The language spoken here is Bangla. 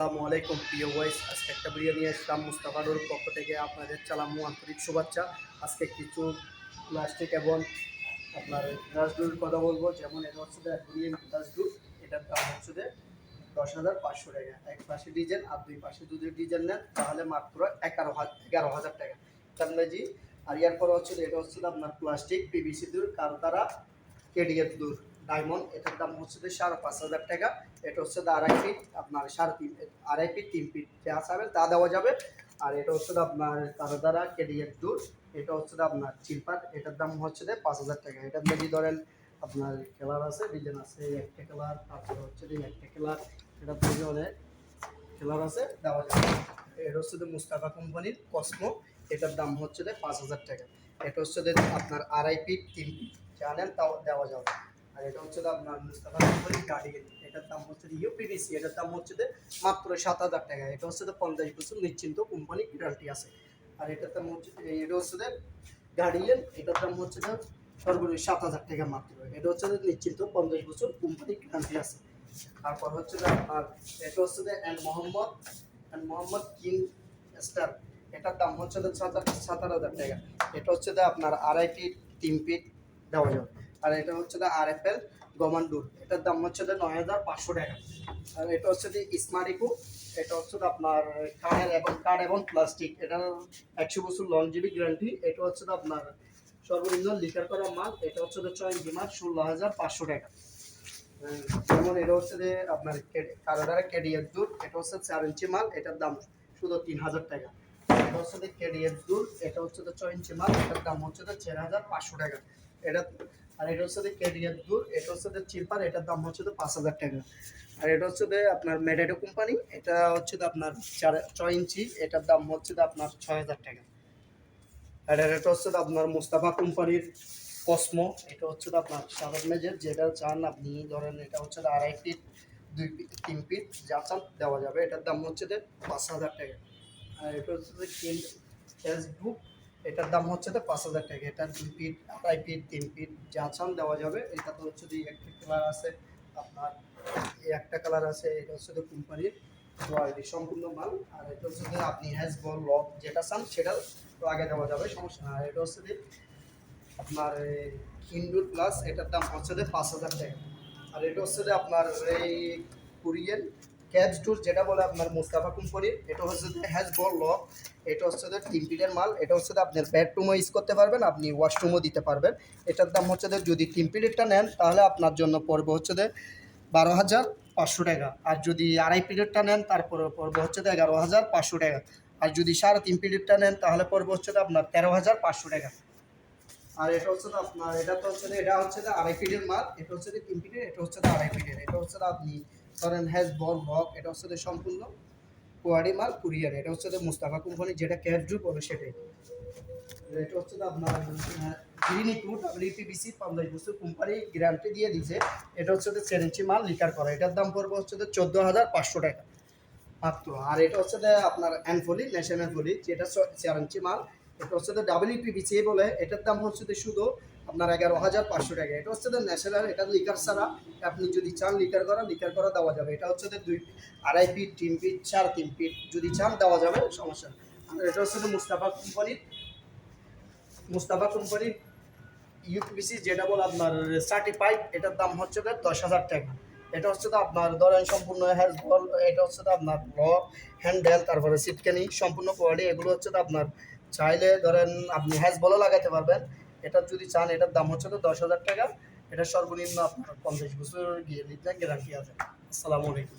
আসসালামু আলাইকুম প্রিয় ভয়েস। আজকে একটা ভিডিও নিয়ে আসলাম মুস্তাফানুর পক্ষ থেকে আপনাদের চালামু আন্তরিক শুভেচ্ছা। আজকে কিছু প্লাস্টিক এবং আপনার রাজদুর কথা বলবো। যেমন এটা হচ্ছে অ্যাকুরিয়াম রাজদুর, এটার দাম হচ্ছে 10,500 টাকা। এক পাশে ডিজাইন আর দুই পাশে যদি ডিজাইন নেন তাহলে মাত্র 11,000 টাকা চান্দাজি। আর ইয়ার পরে হচ্ছে এটা হচ্ছে আপনার প্লাস্টিক পিভিসি দূর কারতারা কেডিএফ দূর ডায়মন্ড, এটার দাম হচ্ছে 5,500 টাকা। এটা হচ্ছে আড়াই ফিট, আপনার 3.5 আড়াই ফিট 3 ফিট যা চাবেন তা দেওয়া যাবে। আর এটা হচ্ছে আপনার কারদারা কেডিএফ দূর, এটা হচ্ছে আপনার চিলপার, এটার দাম হচ্ছে 5,000 টাকা। এটার যদি ধরেন আপনার কালার আছে, ডিজাইন আছে, একটা কালার, তারপরে হচ্ছে একটা কালার, এটার থেকে অনেক কালার আছে দেওয়া যাবে। এটা হচ্ছে মুস্তাফা কোম্পানির কসমো, এটার দাম হচ্ছে 5,000 টাকা। এটা হচ্ছে আপনার আড়াই ফিট 3 ফিট জানেন তাও দেওয়া যাবে। আর এটা হচ্ছে আপনার মুস্তাফা কোম্পানির গার্ডিয়ান, এটার দাম হচ্ছে ইউপিভিসি, এটার দাম হচ্ছে মাত্র 7,000 টাকা। এটা হচ্ছে 50 বছর নিশ্চিন্ত কোম্পানি গ্যারান্টি আছে। আর এটার দাম হচ্ছে এটা হচ্ছে গার্ডিয়ান, এটার দাম হচ্ছে সর্বনিম্ন 7,000 টাকা মাত্র। এটা হচ্ছে নিশ্চিন্ত 50 বছর কোম্পানি গ্যারান্টি আছে। তারপর হচ্ছে আপনার এটা হচ্ছে মোহাম্মদ কিং স্টার, এটার দাম হচ্ছে 17,000 টাকা। এটা হচ্ছে আপনার আড়াই ফিট 3 ফিট দেওয়া যাবে। আর এটা হচ্ছে RFL গমান্ডুর, এটার দাম হচ্ছে 9,500 টাকা। আর এটা হচ্ছে স্মারিকো, এটা হচ্ছে আপনার কাঠ এবং প্লাস্টিক, এটার 100 বছর লংজিভি গ্যারান্টি। এটা হচ্ছে আপনার সর্বনিম্ন লিটার করা মাল, এটা হচ্ছে 6 ইঞ্চি মাল, 16,500 টাকা। যেমন এটা হচ্ছে আপনার কারোদারা কেডিএফ দূর, এটা হচ্ছে 4 ইঞ্চি মাল, এটার দাম শুধু 3,000 টাকা। এটা হচ্ছে কেডিএফ দূর, এটা হচ্ছে 6 ইঞ্চি মাল, এটার দাম হচ্ছে 4,500 টাকা। এটা আর এটা হচ্ছে কেডিএফ দূর, এটা হচ্ছে চিলপার, এটার দাম হচ্ছে 5,000 টাকা। আর এটা হচ্ছে আপনার মেডাডো কোম্পানি, এটা হচ্ছে আপনার 6 ইঞ্চি, এটার দাম হচ্ছে আপনার 6,000 টাকা। আর এটা হচ্ছে আপনার মুস্তাফা কোম্পানির কসমো, এটা হচ্ছে আপনার সাদা মেজের যেটা চান আপনি ধরেন, এটা হচ্ছে আড়াই ফিট 2 ফিট 3 ফিট যা চান দেওয়া যাবে। এটার দাম হচ্ছে 5,000 টাকা। আর এটা হচ্ছে ফেসবুক, এটার দাম হচ্ছে 5,000 টাকা। এটা 2 ফিট আড়াই ফিট 3 ফিট যা চান দেওয়া যাবে। এটা তো হচ্ছে একটা কালার আছে, আপনার একটা কালার আছে, এটা হচ্ছে কোম্পানির কোয়ালিটি সম্পূর্ণ মাল। আর এটা হচ্ছে আপনি হ্যাজ বল লক যেটা চান সেটা আগে দেওয়া যাবে, সমস্যা না। আর এটা হচ্ছে আপনার ইনডোর প্লাস, এটার দাম হচ্ছে 5,000 টাকা। আর এটা হচ্ছে আপনার এই কোরিয়ান ক্যাচ ডোর যেটা বলে আপনার মুস্তাফা কোম্পানির, এটা হচ্ছে হ্যাজ বল লক, এটা হচ্ছে 3 ফিটের মাল। এটা হচ্ছে আপনার বেডরুমও ইউজ করতে পারবেন, আপনি ওয়াশরুমও দিতে পারবেন। এটার দাম হচ্ছে যদি 3 ফিটেরটা নেন তাহলে আপনার জন্য পড়বে হচ্ছে 12,500 টাকা। আর যদি আড়াই ফিটেরটা নেন তারপরে পড়বে হচ্ছে 11,500 টাকা। আর যদি 3.5 ফিটেরটা নেন তাহলে পড়বে হচ্ছে আপনার 13,500 টাকা। আর এটা হচ্ছে আপনার এটা হচ্ছে আড়াই ফিটের মাল, এটা হচ্ছে 3 ফিটের, এটা হচ্ছে আড়াই ফিটের। এটা হচ্ছে আপনি ধরেন হ্যাজ বল লক, এটা হচ্ছে সম্পূর্ণ কোয়ারি মাল কুরিয়ার, এটা হচ্ছে মুস্তাফা কোম্পানি যেটা ক্যাশ ড্রু বলে সেটাই। এটা হচ্ছে আপনার গ্রিনি টু WPBC 50 বছর কোম্পানি গ্যারান্টি দিয়ে দিয়েছে। এটা হচ্ছে 4 ইঞ্চি মাল লিকার করা, এটার দাম পড়বে হচ্ছে 14,500 টাকা মাত্র। আর এটা হচ্ছে আপনার অ্যানফলি ন্যাশনাল ফলি যেটা 4 ইঞ্চি মাল, এটা হচ্ছে WPBC বলে, এটার দাম হচ্ছে শুধু আপনার 11,500 টাকা। এটা হচ্ছে ন্যাশনাল, এটা লিকার ছাড়া, আপনি যদি চান লিকার করা দেওয়া যাবে। এটা হচ্ছে আড়াই ফিট 3 ফিট 3.5 ফিট যদি চান দেওয়া যাবে, সমস্যা না। আর এটা হচ্ছে মুস্তাফা কোম্পানির ইউপিভিসি যেটা বলে আপনার সার্টিফাইড, এটার দাম হচ্ছে 10,000 টাকা। এটা হচ্ছে আপনার ধরেন সম্পূর্ণ হ্যাজ বল, এটা হচ্ছে আপনার লক হ্যান্ডেল, তারপরে সিটকানি সম্পূর্ণ কোয়ালিটি, এগুলো হচ্ছে আপনার চাইলে ধরেন আপনি হ্যাজ বলও লাগাতে পারবেন। এটা যদি চান এটার দাম হচ্ছে 10,000 টাকা। এটা সর্বনিম্ন আপনার 50 বছর গ্যারান্টি আছে। আসসালামু আলাইকুম।